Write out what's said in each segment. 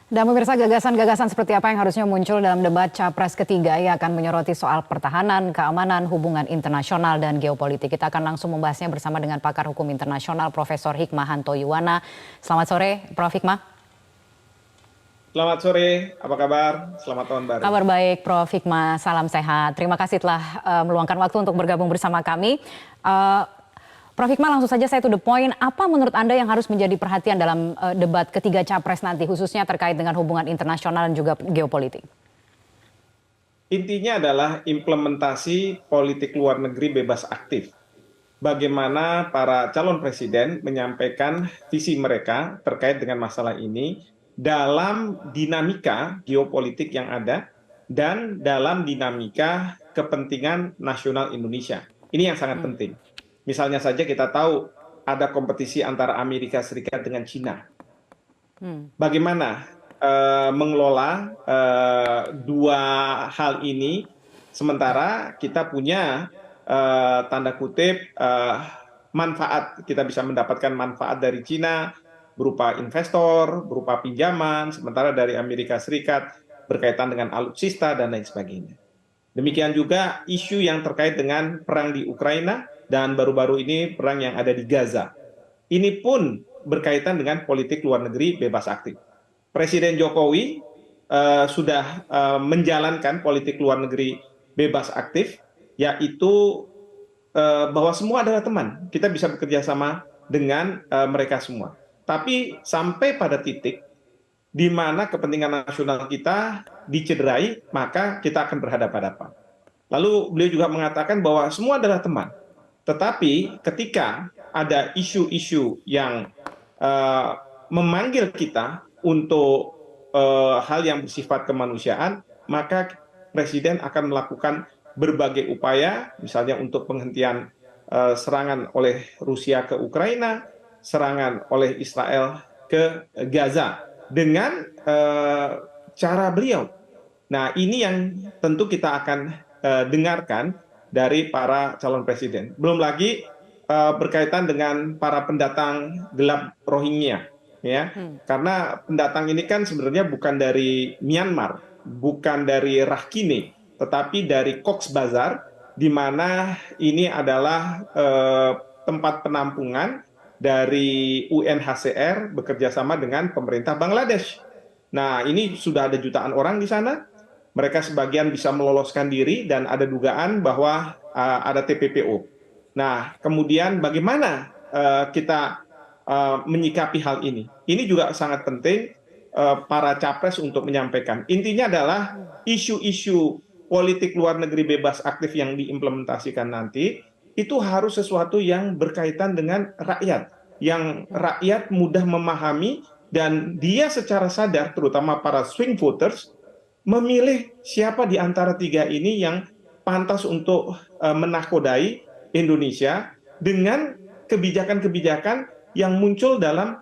Dan pemirsa, gagasan-gagasan seperti apa yang harusnya muncul dalam debat Capres ketiga yang akan menyoroti soal pertahanan, keamanan, hubungan internasional, dan geopolitik. Kita akan langsung membahasnya bersama dengan pakar hukum internasional Profesor Hikmahanto Yuwana. Selamat sore, Prof. Hikmah. Selamat sore, apa kabar? Selamat tahun baru. Kabar baik, Prof. Hikmah. Salam sehat. Terima kasih telah meluangkan waktu untuk bergabung bersama kami. Prof. Hikmah, langsung saja saya to the point. Apa menurut Anda yang harus menjadi perhatian dalam debat ketiga Capres nanti, khususnya terkait dengan hubungan internasional dan juga geopolitik? Intinya adalah implementasi politik luar negeri bebas aktif. Bagaimana para calon presiden menyampaikan visi mereka terkait dengan masalah ini dalam dinamika geopolitik yang ada dan dalam dinamika kepentingan nasional Indonesia. Ini yang sangat penting. Misalnya saja kita tahu ada kompetisi antara Amerika Serikat dengan China. Bagaimana mengelola dua hal ini sementara kita punya tanda kutip manfaat, kita bisa mendapatkan manfaat dari China berupa investor, berupa pinjaman, sementara dari Amerika Serikat berkaitan dengan alutsista dan lain sebagainya. Demikian juga isu yang terkait dengan perang di Ukraina dan baru-baru ini perang yang ada di Gaza. Ini pun berkaitan dengan politik luar negeri bebas aktif. Presiden Jokowi sudah menjalankan politik luar negeri bebas aktif, yaitu bahwa semua adalah teman. Kita bisa bekerja sama dengan mereka semua. Tapi sampai pada titik di mana kepentingan nasional kita dicederai, maka kita akan berhadapan-hadapan. Lalu beliau juga mengatakan bahwa semua adalah teman. Tetapi ketika ada isu-isu yang memanggil kita untuk hal yang bersifat kemanusiaan, maka Presiden akan melakukan berbagai upaya, misalnya untuk penghentian serangan oleh Rusia ke Ukraina, serangan oleh Israel ke Gaza, dengan cara beliau. Nah, ini yang tentu kita akan dengarkan dari para calon presiden. Belum lagi berkaitan dengan para pendatang gelap Rohingya, ya. Karena pendatang ini kan sebenarnya bukan dari Myanmar, bukan dari Rakhine, tetapi dari Cox's Bazar, di mana ini adalah tempat penampungan dari UNHCR bekerjasama dengan pemerintah Bangladesh. Nah, ini sudah ada jutaan orang di sana. Mereka sebagian bisa meloloskan diri dan ada dugaan bahwa ada TPPO. Nah, kemudian bagaimana kita menyikapi hal ini? Ini juga sangat penting para capres untuk menyampaikan. Intinya adalah isu-isu politik luar negeri bebas aktif yang diimplementasikan nanti itu harus sesuatu yang berkaitan dengan rakyat, yang rakyat mudah memahami dan dia secara sadar, terutama para swing voters, memilih siapa di antara tiga ini yang pantas untuk menakodai Indonesia dengan kebijakan-kebijakan yang muncul dalam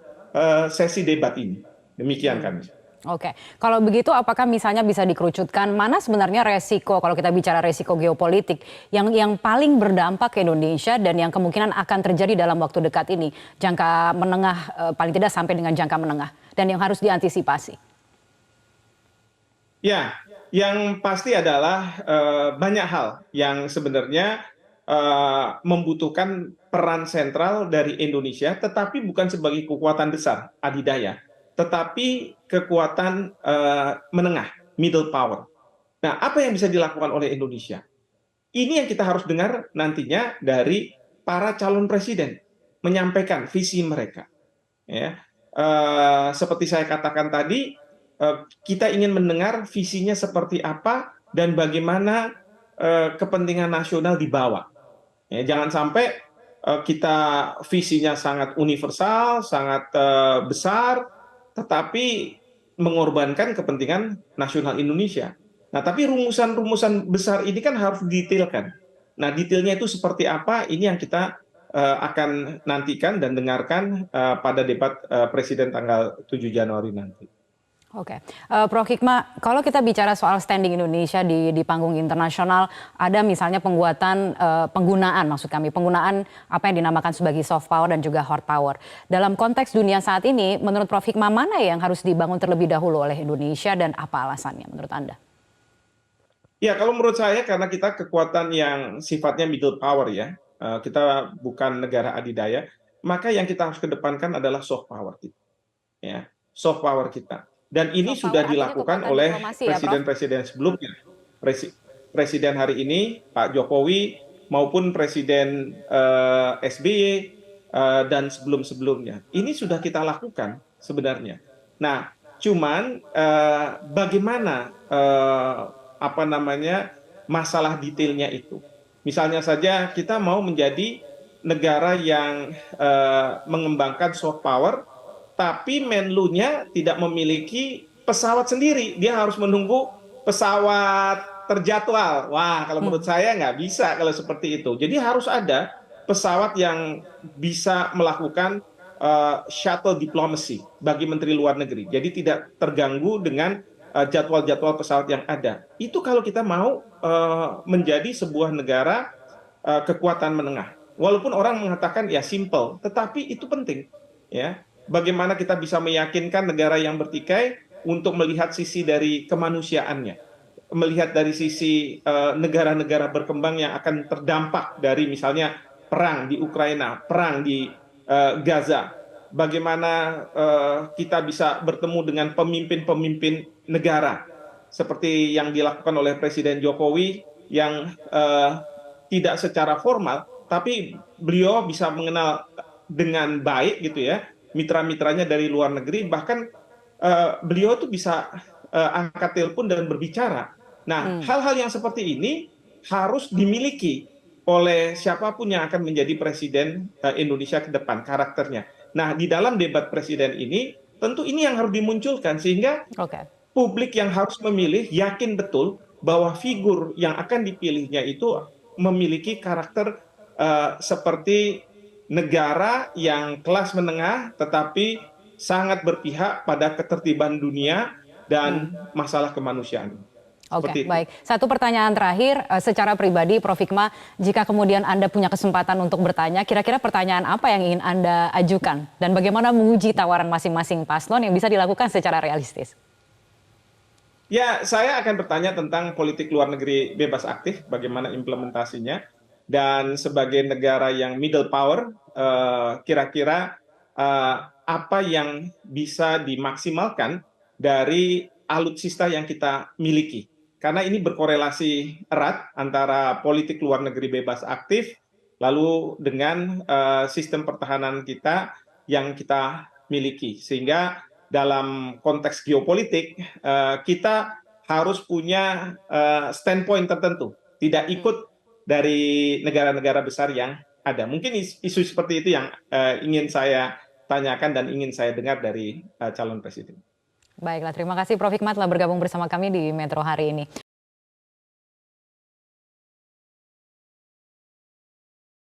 sesi debat ini. Demikian kami. Oke, kalau begitu apakah misalnya bisa dikerucutkan mana sebenarnya resiko, kalau kita bicara resiko geopolitik yang paling berdampak ke Indonesia dan yang kemungkinan akan terjadi dalam waktu dekat ini, jangka menengah, paling tidak sampai dengan jangka menengah, dan yang harus diantisipasi? Ya, yang pasti adalah banyak hal yang sebenarnya membutuhkan peran sentral dari Indonesia, tetapi bukan sebagai kekuatan besar, adidaya, tetapi kekuatan menengah, middle power. Nah, apa yang bisa dilakukan oleh Indonesia? Ini yang kita harus dengar nantinya dari para calon presiden, menyampaikan visi mereka. Ya. Seperti saya katakan tadi, kita ingin mendengar visinya seperti apa dan bagaimana kepentingan nasional dibawa. Ya, jangan sampai kita visinya sangat universal, sangat besar, tetapi mengorbankan kepentingan nasional Indonesia. Nah, tapi rumusan-rumusan besar ini kan harus didetailkan. Nah, detailnya itu seperti apa? Ini yang kita akan nantikan dan dengarkan pada debat Presiden tanggal 7 Januari nanti. Oke, Prof. Hikmah, kalau kita bicara soal standing Indonesia di panggung internasional, ada misalnya penggunaan, maksud kami, penggunaan apa yang dinamakan sebagai soft power dan juga hard power. Dalam konteks dunia saat ini, menurut Prof. Hikmah, mana yang harus dibangun terlebih dahulu oleh Indonesia dan apa alasannya menurut Anda? Ya, kalau menurut saya karena kita kekuatan yang sifatnya middle power ya, kita bukan negara adidaya, maka yang kita harus kedepankan adalah soft power kita, ya, soft power kita. Dan ini Soft power sudah artinya dilakukan kekuatan oleh diplomasi ya, Prof? presiden-presiden sebelumnya. Presiden hari ini Pak Jokowi maupun Presiden SBY dan sebelum-sebelumnya. Ini sudah kita lakukan sebenarnya. Nah, cuman bagaimana apa namanya masalah detailnya itu. Misalnya saja kita mau menjadi negara yang mengembangkan soft power, tapi Menlunya tidak memiliki pesawat sendiri. Dia harus menunggu pesawat terjadwal. Wah, kalau menurut saya nggak bisa kalau seperti itu. Jadi harus ada pesawat yang bisa melakukan shuttle diplomacy bagi Menteri Luar Negeri. Jadi tidak terganggu dengan jadwal-jadwal pesawat yang ada. Itu kalau kita mau menjadi sebuah negara kekuatan menengah. Walaupun orang mengatakan ya simple, tetapi itu penting. Ya, bagaimana kita bisa meyakinkan negara yang bertikai untuk melihat sisi dari kemanusiaannya, melihat dari sisi negara-negara berkembang yang akan terdampak dari misalnya perang di Ukraina, perang di Gaza. Bagaimana kita bisa bertemu dengan pemimpin-pemimpin negara seperti yang dilakukan oleh Presiden Jokowi yang tidak secara formal, tapi beliau bisa mengenal dengan baik gitu ya mitra-mitranya dari luar negeri, bahkan beliau tuh bisa angkat telepon dan berbicara. Nah, hal-hal yang seperti ini harus dimiliki oleh siapapun yang akan menjadi presiden Indonesia ke depan, karakternya. Nah, di dalam debat presiden ini, tentu ini yang harus dimunculkan, sehingga publik yang harus memilih yakin betul bahwa figur yang akan dipilihnya itu memiliki karakter seperti negara yang kelas menengah, tetapi sangat berpihak pada ketertiban dunia dan masalah kemanusiaan. Oke, baik. Satu pertanyaan terakhir, secara pribadi Prof. Hikmah, jika kemudian Anda punya kesempatan untuk bertanya, kira-kira pertanyaan apa yang ingin Anda ajukan? Dan bagaimana menguji tawaran masing-masing paslon yang bisa dilakukan secara realistis? Ya, saya akan bertanya tentang politik luar negeri bebas aktif, bagaimana implementasinya. Dan sebagai negara yang middle power, kira-kira apa yang bisa dimaksimalkan dari alutsista yang kita miliki. Karena ini berkorelasi erat antara politik luar negeri bebas aktif, lalu dengan sistem pertahanan kita yang kita miliki. Sehingga dalam konteks geopolitik, kita harus punya standpoint tertentu, tidak ikut dari negara-negara besar yang ada. Mungkin isu seperti itu yang ingin saya tanyakan dan ingin saya dengar dari calon presiden. Baiklah, terima kasih Prof. Hikmah telah bergabung bersama kami di Metro hari ini.